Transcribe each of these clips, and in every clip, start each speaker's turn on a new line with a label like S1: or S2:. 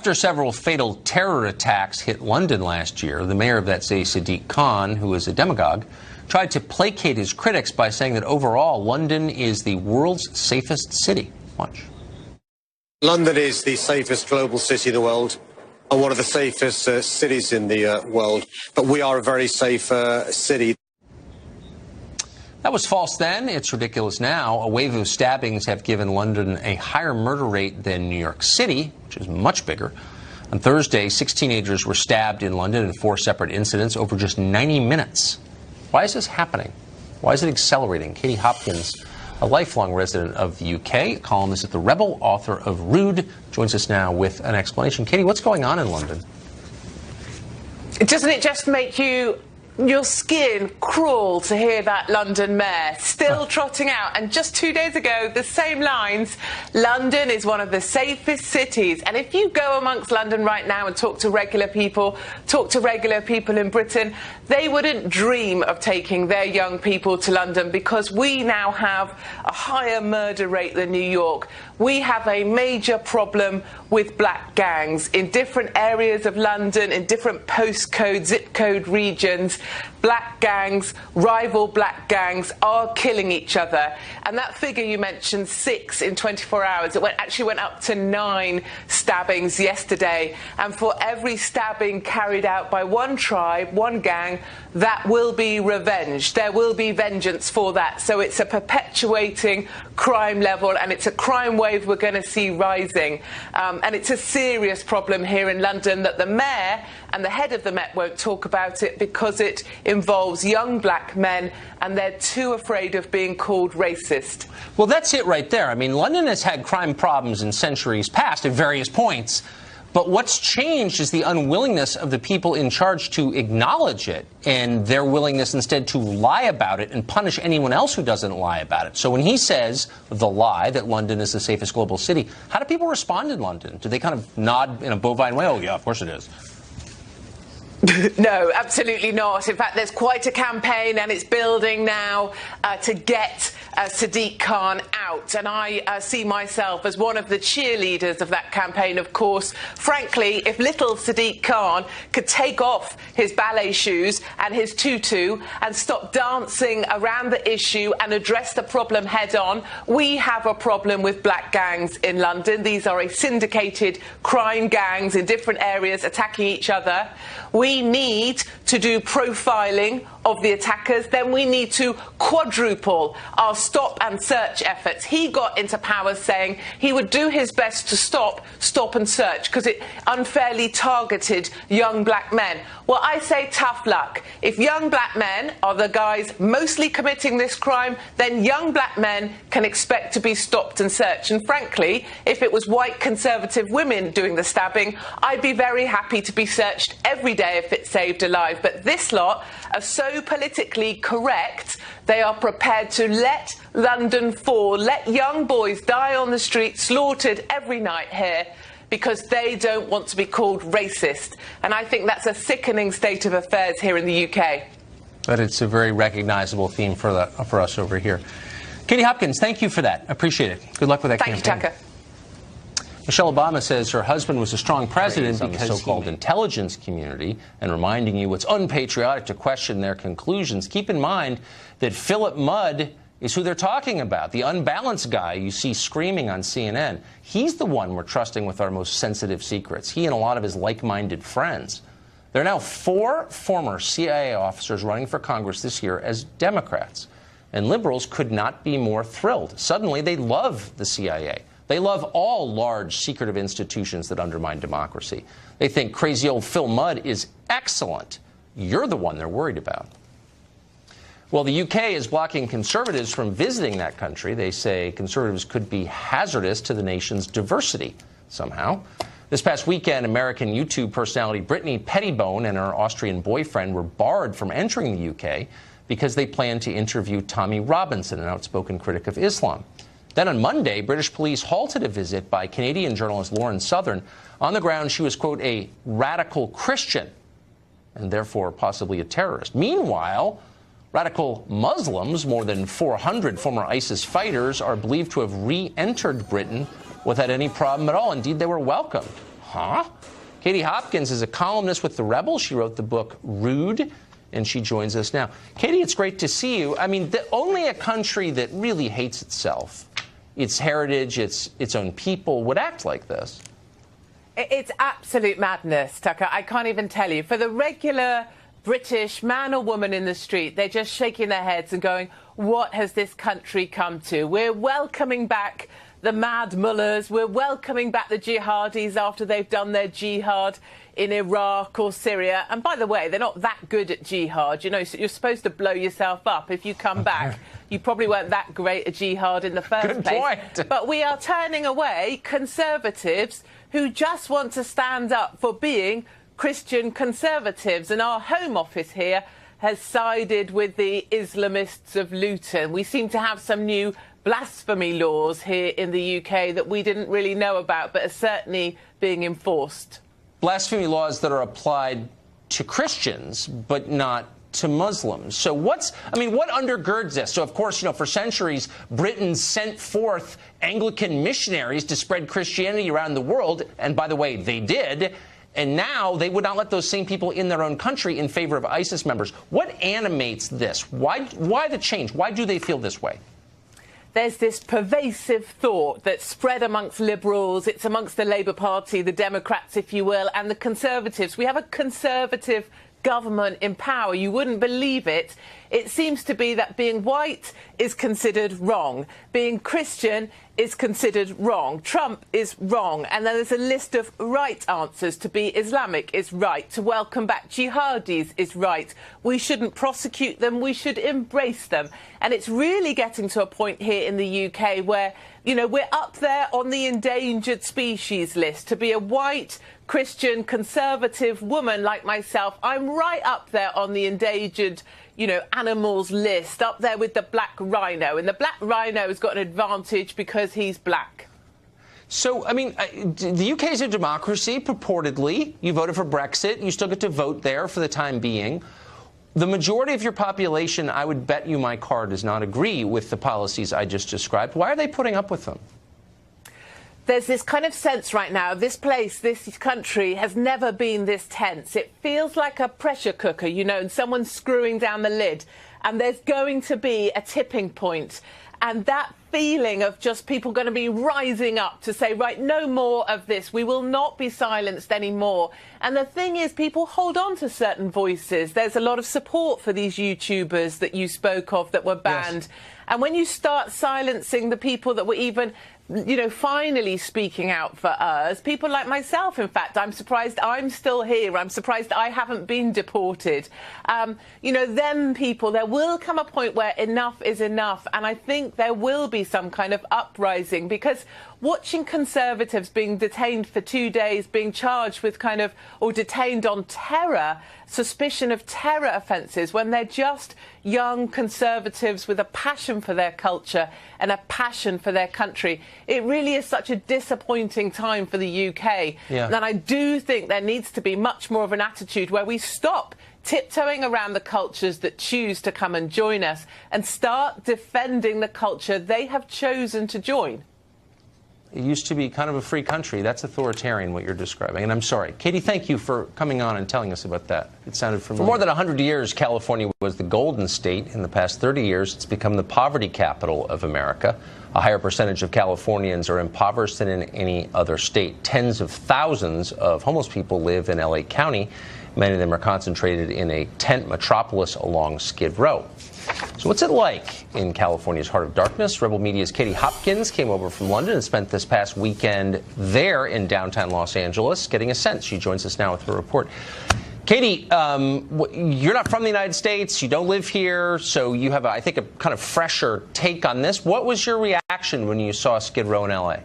S1: After several fatal terror attacks hit London last year, the mayor of that city, Sadiq Khan, who is a demagogue, tried to placate his critics by saying that overall, London is the world's safest city. Watch.
S2: London is the safest global city in the world and one of the safest cities in the world. But we are a very safe city.
S1: That was false then. It's ridiculous now. A wave of stabbings have given London a higher murder rate than New York City, which is much bigger. On Thursday, 6 teenagers were stabbed in London in 4 separate incidents over just 90 minutes. Why is this happening? Why is it accelerating? Katie Hopkins, a lifelong resident of the UK, a columnist at The Rebel, author of Rude, joins us now with an explanation. Katie, what's going on in London?
S3: Doesn't it just make your skin crawl to hear that London mayor still trotting out? And just 2 days ago, the same lines, London is one of the safest cities. And if you go amongst London right now and talk to regular people in Britain, they wouldn't dream of taking their young people to London because we now have a higher murder rate than New York. We have a major problem with black gangs in different areas of London, in different postcode, zip code regions. Black gangs, rival black gangs, are killing each other. And that figure you mentioned, 6 in 24 hours, it actually went up to 9 stabbings yesterday. And for every stabbing carried out by one tribe, one gang, that will be revenge. There will be vengeance for that. So it's a perpetuating crime level, and it's a crime wave we're going to see rising. And it's a serious problem here in London that the mayor and the head of the Met won't talk about it because it involves young black men and they're too afraid of being called racist.
S1: Well, that's it right there. I mean, London has had crime problems in centuries past at various points. But what's changed is the unwillingness of the people in charge to acknowledge it and their willingness instead to lie about it and punish anyone else who doesn't lie about it. So when he says the lie that London is the safest global city, how do people respond in London? Do they kind of nod in a bovine way? Oh, yeah, of course it is.
S3: No, absolutely not. In fact, there's quite a campaign, and it's building now to get Sadiq Khan out. And I see myself as one of the cheerleaders of that campaign, of course. Frankly, if little Sadiq Khan could take off his ballet shoes and his tutu and stop dancing around the issue and address the problem head on, we have a problem with black gangs in London. These are a syndicated crime gangs in different areas attacking each other. We need to do profiling of the attackers. Then we need to quadruple our stop and search efforts. He got into power saying he would do his best to stop and search because it unfairly targeted young black men. Well, I say tough luck. If young black men are the guys mostly committing this crime, then young black men can expect to be stopped and searched. And frankly, if it was white conservative women doing the stabbing, I'd be very happy to be searched every day if it saved a life. But this lot are so politically correct, they are prepared to let London fall, let young boys die on the street, slaughtered every night here, because they don't want to be called racist. And I think that's a sickening state of affairs here in the UK.
S1: But it's a very recognizable theme for us over here. Katie Hopkins, thank you for that. Appreciate it. Good luck with that campaign.
S3: Thank you, Tucker.
S1: Michelle Obama says her husband was a strong president because the so-called intelligence community, and reminding you it's unpatriotic to question their conclusions. Keep in mind that Philip Mudd is who they're talking about, the unbalanced guy you see screaming on CNN. He's the one we're trusting with our most sensitive secrets, he and a lot of his like-minded friends. There are now 4 former CIA officers running for Congress this year as Democrats, and liberals could not be more thrilled. Suddenly, they love the CIA. They love all large, secretive institutions that undermine democracy. They think crazy old Phil Mudd is excellent. You're the one they're worried about. Well, the UK is blocking conservatives from visiting that country. They say conservatives could be hazardous to the nation's diversity somehow. This past weekend, American YouTube personality Brittany Pettibone and her Austrian boyfriend were barred from entering the UK because they planned to interview Tommy Robinson, an outspoken critic of Islam. Then on Monday, British police halted a visit by Canadian journalist Lauren Southern on the grounds she was, quote, a radical Christian and therefore possibly a terrorist. Meanwhile, radical Muslims, more than 400 former ISIS fighters, are believed to have re-entered Britain without any problem at all. Indeed, they were welcomed. Huh? Katie Hopkins is a columnist with The Rebel. She wrote the book Rude, and she joins us now. Katie, it's great to see you. I mean, only a country that really hates itself, its heritage, its own people, would act like this.
S3: It's absolute madness, Tucker. I can't even tell you. For the regular British man or woman in the street, they're just shaking their heads and going, what has this country come to? We're welcoming back the mad mullahs. We're welcoming back the jihadis after they've done their jihad in Iraq or Syria. And by the way, they're not that good at jihad. You know, so you're supposed to blow yourself up if you come back. You probably weren't that great at jihad in the first place.
S1: Point.
S3: But we are turning away conservatives who just want to stand up for being Christian conservatives. And our Home Office here has sided with the Islamists of Luton. We seem to have some new blasphemy laws here in the UK that we didn't really know about, but are certainly being enforced.
S1: Blasphemy laws that are applied to Christians, but not to Muslims. So what undergirds this? So, of course, for centuries, Britain sent forth Anglican missionaries to spread Christianity around the world. And by the way, they did. And now they would not let those same people in their own country in favor of ISIS members. What animates this? Why the change? Why do they feel this way?
S3: There's this pervasive thought that's spread amongst liberals. It's amongst the Labour Party, the Democrats, if you will, and the Conservatives. We have a Conservative government in power. You wouldn't believe it. It seems to be that being white is considered wrong. Being Christian is considered wrong. Trump is wrong. And then there's a list of right answers. To be Islamic is right. To welcome back jihadis is right. We shouldn't prosecute them. We should embrace them. And it's really getting to a point here in the UK where, we're up there on the endangered species list. To be a white Christian conservative woman like myself, I'm right up there on the endangered animals list, up there with the black rhino. And the black rhino has got an advantage because he's black.
S1: So, the UK is a democracy, purportedly. You voted for Brexit. You still get to vote there for the time being. The majority of your population, I would bet you my card, does not agree with the policies I just described. Why are they putting up with them?
S3: There's this kind of sense right now, this country has never been this tense. It feels like a pressure cooker, and someone's screwing down the lid. And there's going to be a tipping point. And that feeling of just people going to be rising up to say, right, no more of this. We will not be silenced anymore. And the thing is, people hold on to certain voices. There's a lot of support for these YouTubers that you spoke of that were banned. Yes. And when you start silencing the people that were even finally speaking out for us, people like myself, in fact, I'm surprised I'm still here. I'm surprised I haven't been deported. Them people, there will come a point where enough is enough. And I think there will be some kind of uprising, because watching Conservatives being detained for 2 days, being charged with or detained on suspicion of terror offences, when they're just young Conservatives with a passion for their culture and a passion for their country. It really is such a disappointing time for the UK. Yeah. And I do think there needs to be much more of an attitude where we stop tiptoeing around the cultures that choose to come and join us and start defending the culture they have chosen to join.
S1: It used to be kind of a free country. That's authoritarian, what you're describing. And I'm sorry. Katie, thank you for coming on and telling us about that. It sounded familiar. For more than 100 years, California was the Golden State. In the past 30 years, it's become the poverty capital of America. A higher percentage of Californians are impoverished than in any other state. Tens of thousands of homeless people live in L.A. County. Many of them are concentrated in a tent metropolis along Skid Row. So what's it like in California's heart of darkness? Rebel Media's Katie Hopkins came over from London and spent this past weekend there in downtown Los Angeles, getting a sense. She joins us now with her report. Katie, you're not from the United States. You don't live here, so you have, I think, a kind of fresher take on this. What was your reaction when you saw Skid Row in L.A.?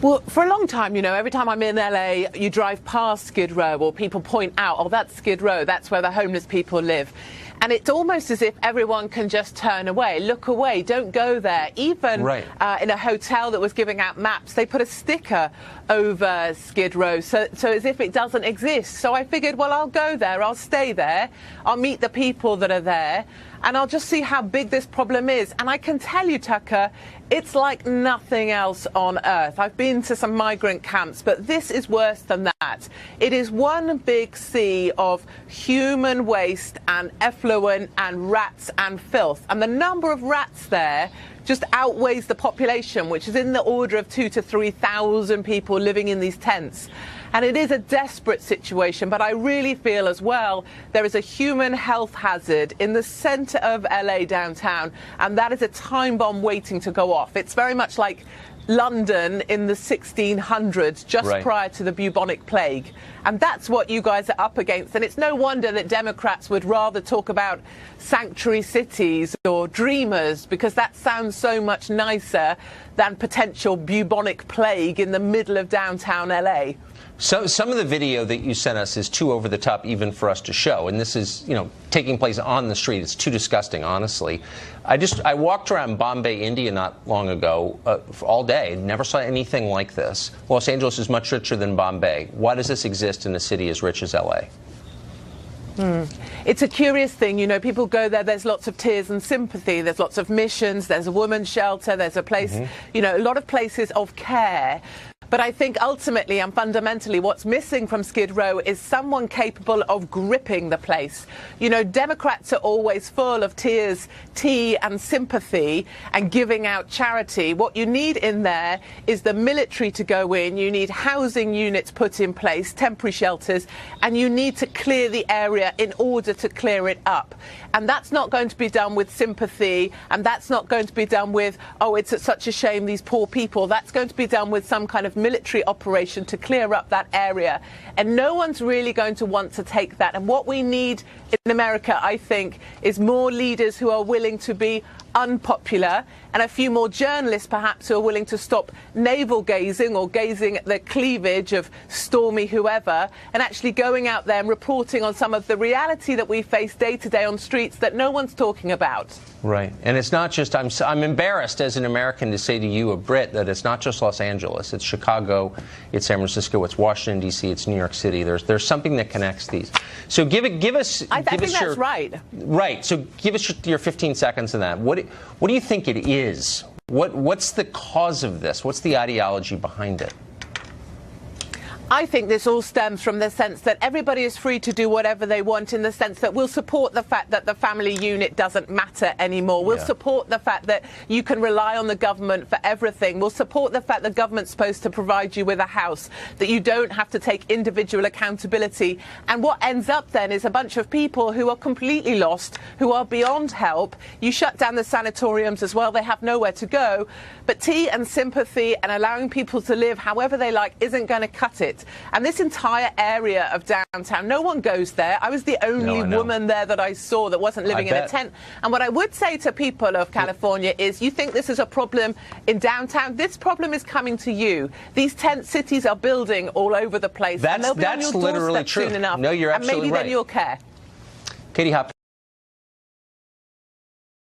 S3: Well, for a long time, every time I'm in LA, you drive past Skid Row or people point out, oh, that's Skid Row, that's where the homeless people live. And it's almost as if everyone can just turn away, look away, don't go there. Even in a hotel that was giving out maps, they put a sticker over Skid Row, so as if it doesn't exist. So I figured, well, I'll go there, I'll stay there, I'll meet the people that are there. and I'll just see how big this problem is. And I can tell you, Tucker, it's like nothing else on earth. I've been to some migrant camps, but this is worse than that. It is one big sea of human waste and effluent and rats and filth. And the number of rats there just outweighs the population, which is in the order of 2,000 to 3,000 people living in these tents. And it is a desperate situation, but I really feel as well there is a human health hazard in the centre of LA downtown, and that is a time bomb waiting to go off. It's very much like London in the 1600s, just prior to the bubonic plague. And that's what you guys are up against. And it's no wonder that Democrats would rather talk about sanctuary cities or dreamers, because that sounds so much nicer than potential bubonic plague in the middle of downtown LA.
S1: So some of the video that you sent us is too over the top even for us to show, and this is, taking place on the street. It's too disgusting, honestly. I walked around Bombay, India not long ago, all day, never saw anything like this. Los Angeles is much richer than Bombay. Why does this exist in a city as rich as LA?
S3: It's a curious thing, people go there, there's lots of tears and sympathy, there's lots of missions, there's a women's shelter, there's a place, a lot of places of care. But I think ultimately and fundamentally what's missing from Skid Row is someone capable of gripping the place. Democrats are always full of tears, tea and sympathy and giving out charity. What you need in there is the military to go in, you need housing units put in place, temporary shelters, and you need to clear the area in order to clear it up. And that's not going to be done with sympathy, and that's not going to be done with, oh, it's such a shame, these poor people. That's going to be done with some kind of military operation to clear up that area. And no one's really going to want to take that. And what we need in America, I think, is more leaders who are willing to be unpopular, and a few more journalists perhaps who are willing to stop navel gazing or gazing at the cleavage of Stormy whoever, and actually going out there and reporting on some of the reality that we face day to day on streets that no one's talking about.
S1: Right. And it's not just, I'm embarrassed as an American to say to you, a Brit, that it's not just Los Angeles. It's Chicago, it's San Francisco, it's Washington, D.C., it's New York City. There's something that connects these. So give us...
S3: I think that's right.
S1: Right. So give us your 15 seconds on that. What do you think it is? What's the cause of this? What's the ideology behind it?
S3: I think this all stems from the sense that everybody is free to do whatever they want, in the sense that we'll support the fact that the family unit doesn't matter anymore. We'll support the fact that you can rely on the government for everything. We'll support the fact that the government's supposed to provide you with a house, that you don't have to take individual accountability. And what ends up then is a bunch of people who are completely lost, who are beyond help. You shut down the sanatoriums as well. They have nowhere to go. But tea and sympathy and allowing people to live however they like isn't going to cut it. And this entire area of downtown, no one goes there. I was the only woman there that I saw that wasn't living in a tent. And what I would say to people of California is, you think this is a problem in downtown? This problem is coming to you. These tent cities are building all over the place.
S1: That's literally true.
S3: Soon enough.
S1: No, you're absolutely
S3: right. And maybe
S1: right.
S3: then you'll care.
S1: Katie Hopkins.